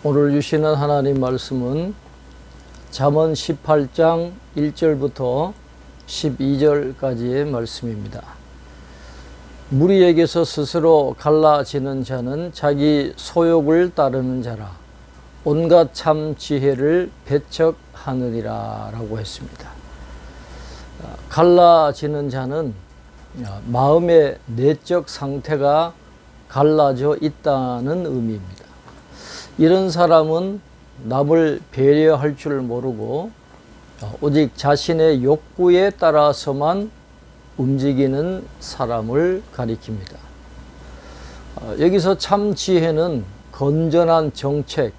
오늘 주시는 하나님 말씀은 잠언 18장 1절부터 12절까지의 말씀입니다. 무리에게서 스스로 갈라지는 자는 자기 소욕을 따르는 자라 온갖 참 지혜를 배척하느니라 라고 했습니다. 갈라지는 자는 마음의 내적 상태가 갈라져 있다는 의미입니다. 이런 사람은 남을 배려할 줄 모르고 오직 자신의 욕구에 따라서만 움직이는 사람을 가리킵니다. 여기서 참 지혜는 건전한 정책,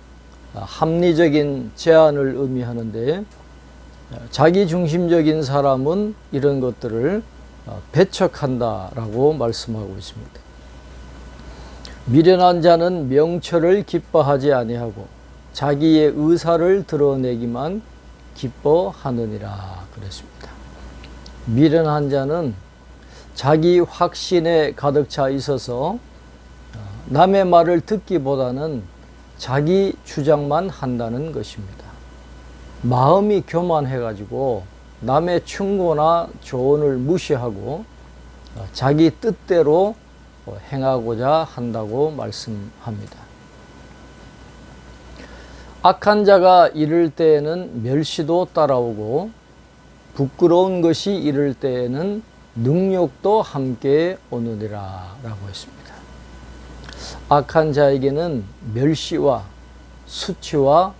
합리적인 제안을 의미하는데 자기중심적인 사람은 이런 것들을 배척한다라고 말씀하고 있습니다. 미련한 자는 명철을 기뻐하지 아니하고 자기의 의사를 드러내기만 기뻐하느니라 그랬습니다. 미련한 자는 자기 확신에 가득 차 있어서 남의 말을 듣기보다는 자기 주장만 한다는 것입니다. 마음이 교만해가지고 남의 충고나 조언을 무시하고 자기 뜻대로 행하고자 한다고 말씀합니다. 악한 자가 이를 때에는 멸시도 따라오고 부끄러운 것이 이를 때에는 능욕도 함께 오느니라 라고 했습니다. 악한 자에게는 멸시와 수치와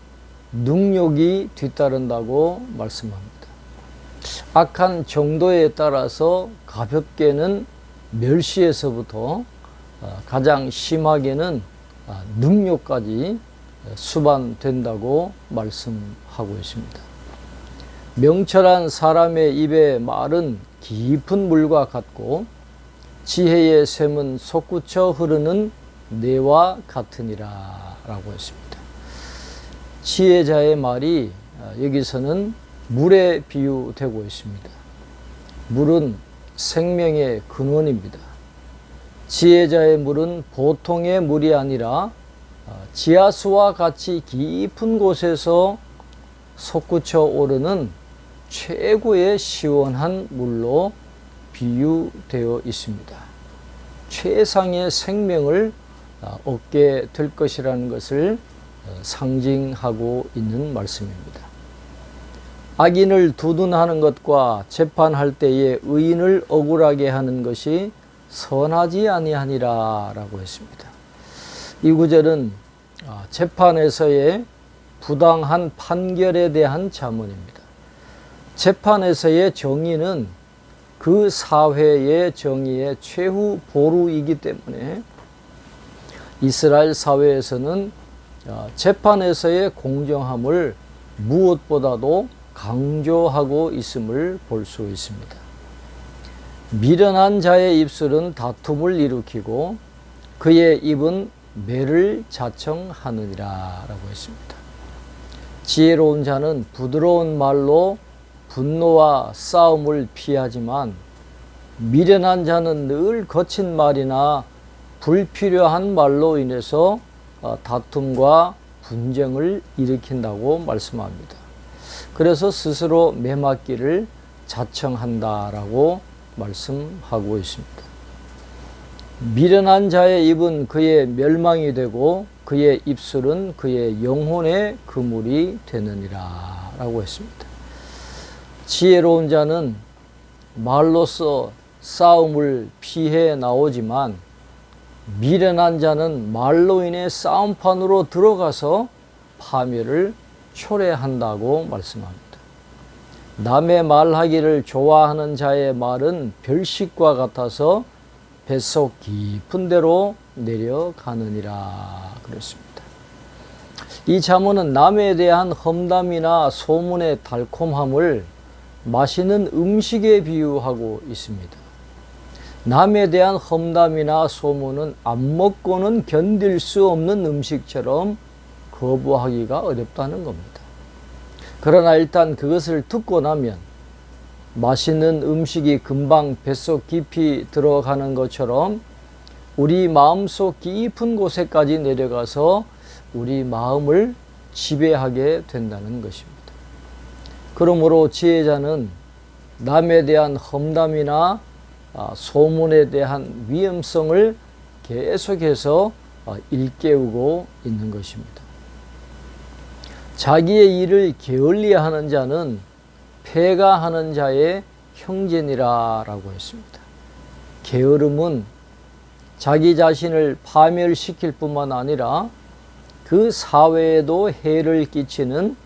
능욕이 뒤따른다고 말씀합니다. 악한 정도에 따라서 가볍게는 멸시에서부터 가장 심하게는 능욕까지 수반된다고 말씀하고 있습니다. 명철한 사람의 입의 말은 깊은 물과 같고 지혜의 샘은 솟구쳐 흐르는 뇌와 같으니라 라고 했습니다. 지혜자의 말이 여기서는 물에 비유되고 있습니다. 물은 생명의 근원입니다. 지혜자의 물은 보통의 물이 아니라 지하수와 같이 깊은 곳에서 솟구쳐 오르는 최고의 시원한 물로 비유되어 있습니다. 최상의 생명을 얻게 될 것이라는 것을 상징하고 있는 말씀입니다. 악인을 두둔하는 것과 재판할 때에 의인을 억울하게 하는 것이 선하지 아니하니라 라고 했습니다. 이 구절은 재판에서의 부당한 판결에 대한 잠언입니다. 재판에서의 정의는 그 사회의 정의의 최후 보루이기 때문에 이스라엘 사회에서는 재판에서의 공정함을 무엇보다도 강조하고 있음을 볼 수 있습니다. 미련한 자의 입술은 다툼을 일으키고 그의 입은 매를 자청하느니라 라고 했습니다. 지혜로운 자는 부드러운 말로 분노와 싸움을 피하지만 미련한 자는 늘 거친 말이나 불필요한 말로 인해서 다툼과 분쟁을 일으킨다고 말씀합니다. 그래서 스스로 매맞기를 자청한다라고 말씀하고 있습니다. 미련한 자의 입은 그의 멸망이 되고 그의 입술은 그의 영혼의 그물이 되느니라 라고 했습니다. 지혜로운 자는 말로써 싸움을 피해 나오지만 미련한 자는 말로 인해 싸움판으로 들어가서 파멸을 초래한다고 말씀합니다. 남의 말하기를 좋아하는 자의 말은 별식과 같아서 뱃속 깊은 데로 내려가느니라 그랬습니다. 이 잠언은 남에 대한 험담이나 소문의 달콤함을 맛있는 음식에 비유하고 있습니다. 남에 대한 험담이나 소문은 안 먹고는 견딜 수 없는 음식처럼 거부하기가 어렵다는 겁니다. 그러나 일단 그것을 듣고 나면 맛있는 음식이 금방 뱃속 깊이 들어가는 것처럼 우리 마음속 깊은 곳에까지 내려가서 우리 마음을 지배하게 된다는 것입니다. 그러므로 지혜자는 남에 대한 험담이나 소문에 대한 위험성을 계속해서 일깨우고 있는 것입니다. 자기의 일을 게을리하는 자는 폐가하는 자의 형제니라라고 했습니다. 게으름은 자기 자신을 파멸시킬 뿐만 아니라 그 사회에도 해를 끼치는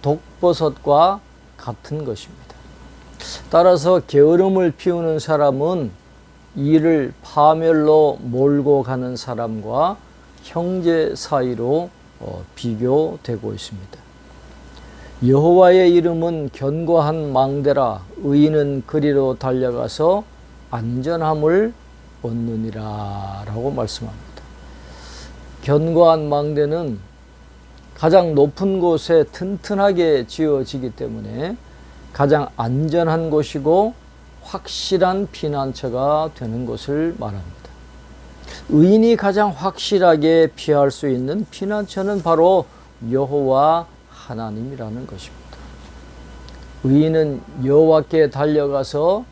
독버섯과 같은 것입니다. 따라서 게으름을 피우는 사람은 이를 파멸로 몰고 가는 사람과 형제 사이로 비교되고 있습니다. 여호와의 이름은 견고한 망대라. 의인은 그리로 달려가서 안전함을 얻느니라 라고 말씀합니다. 견고한 망대는 가장 높은 곳에 튼튼하게 지어지기 때문에 가장 안전한 곳이고 확실한 피난처가 되는 것을 말합니다. 의인이 가장 확실하게 피할 수 있는 피난처는 바로 여호와 하나님이라는 것입니다. 의인은 여호와께 달려가서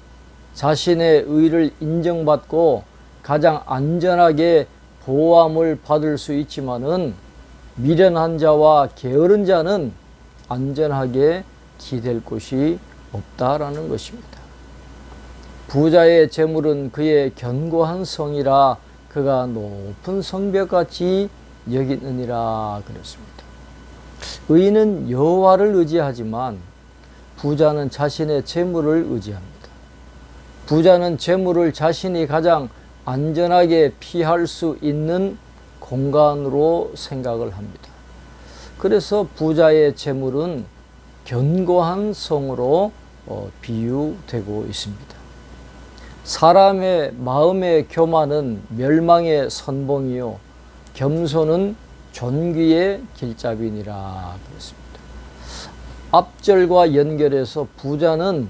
자신의 의를 인정받고 가장 안전하게 보호함을 받을 수 있지만은 미련한 자와 게으른 자는 안전하게 기댈 곳이 없다라는 것입니다. 부자의 재물은 그의 견고한 성이라 그가 높은 성벽같이 여기느니라 그랬습니다. 의인은 여호와를 의지하지만 부자는 자신의 재물을 의지합니다. 부자는 재물을 자신이 가장 안전하게 피할 수 있는 공간으로 생각을 합니다. 그래서 부자의 재물은 견고한 성으로 비유되고 있습니다. 사람의 마음의 교만은 멸망의 선봉이요 겸손은 존귀의 길잡이니라 그랬습니다. 앞절과 연결해서 부자는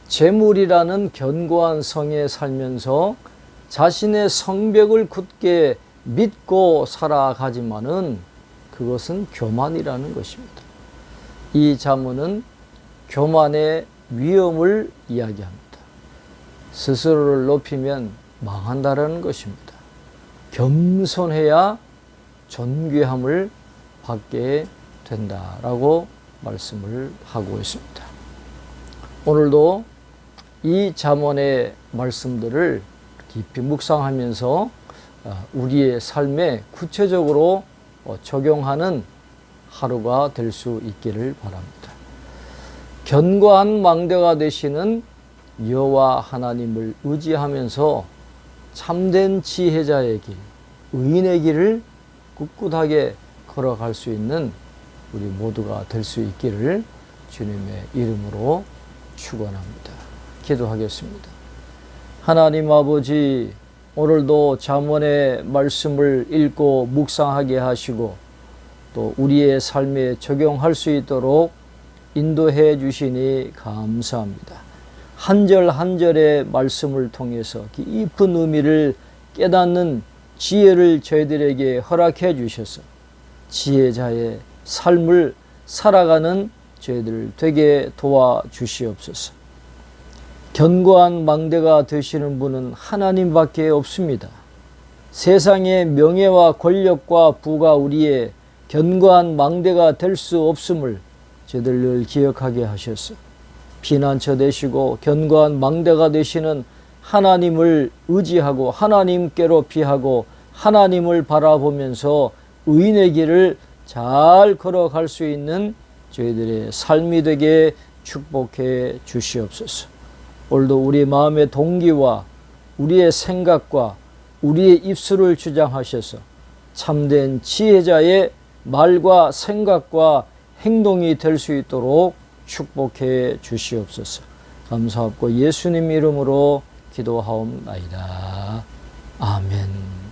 재물이라는 견고한 성에 살면서 자신의 성벽을 굳게 믿고 살아가지만은 그것은 교만이라는 것입니다. 이 자문은 교만의 위험을 이야기합니다. 스스로를 높이면 망한다라는 것입니다. 겸손해야 존귀함을 받게 된다라고 말씀을 하고 있습니다. 오늘도 이 잠언의 말씀들을 깊이 묵상하면서 우리의 삶에 구체적으로 적용하는 하루가 될 수 있기를 바랍니다. 견고한 망대가 되시는 여호와 하나님을 의지하면서 참된 지혜자의 길, 의인의 길을 꿋꿋하게 걸어갈 수 있는 우리 모두가 될 수 있기를 주님의 이름으로 축원합니다. 기도하겠습니다. 하나님 아버지, 오늘도 잠언의 말씀을 읽고 묵상하게 하시고 또 우리의 삶에 적용할 수 있도록 인도해 주시니 감사합니다. 한 절 한 절의 말씀을 통해서 깊은 의미를 깨닫는 지혜를 저희들에게 허락해 주셔서 지혜자의 삶을 살아가는 저희들 되게 도와주시옵소서. 견고한 망대가 되시는 분은 하나님밖에 없습니다. 세상의 명예와 권력과 부가 우리의 견고한 망대가 될 수 없음을 저희들 늘 기억하게 하셔서 피난처 되시고 견고한 망대가 되시는 하나님을 의지하고 하나님께로 피하고 하나님을 바라보면서 의인의 길을 잘 걸어갈 수 있는 저희들의 삶이 되게 축복해 주시옵소서. 오늘도 우리 마음의 동기와 우리의 생각과 우리의 입술을 주장하셔서 참된 지혜자의 말과 생각과 행동이 될 수 있도록 축복해 주시옵소서. 감사하고 예수님 이름으로 기도하옵나이다. 아멘.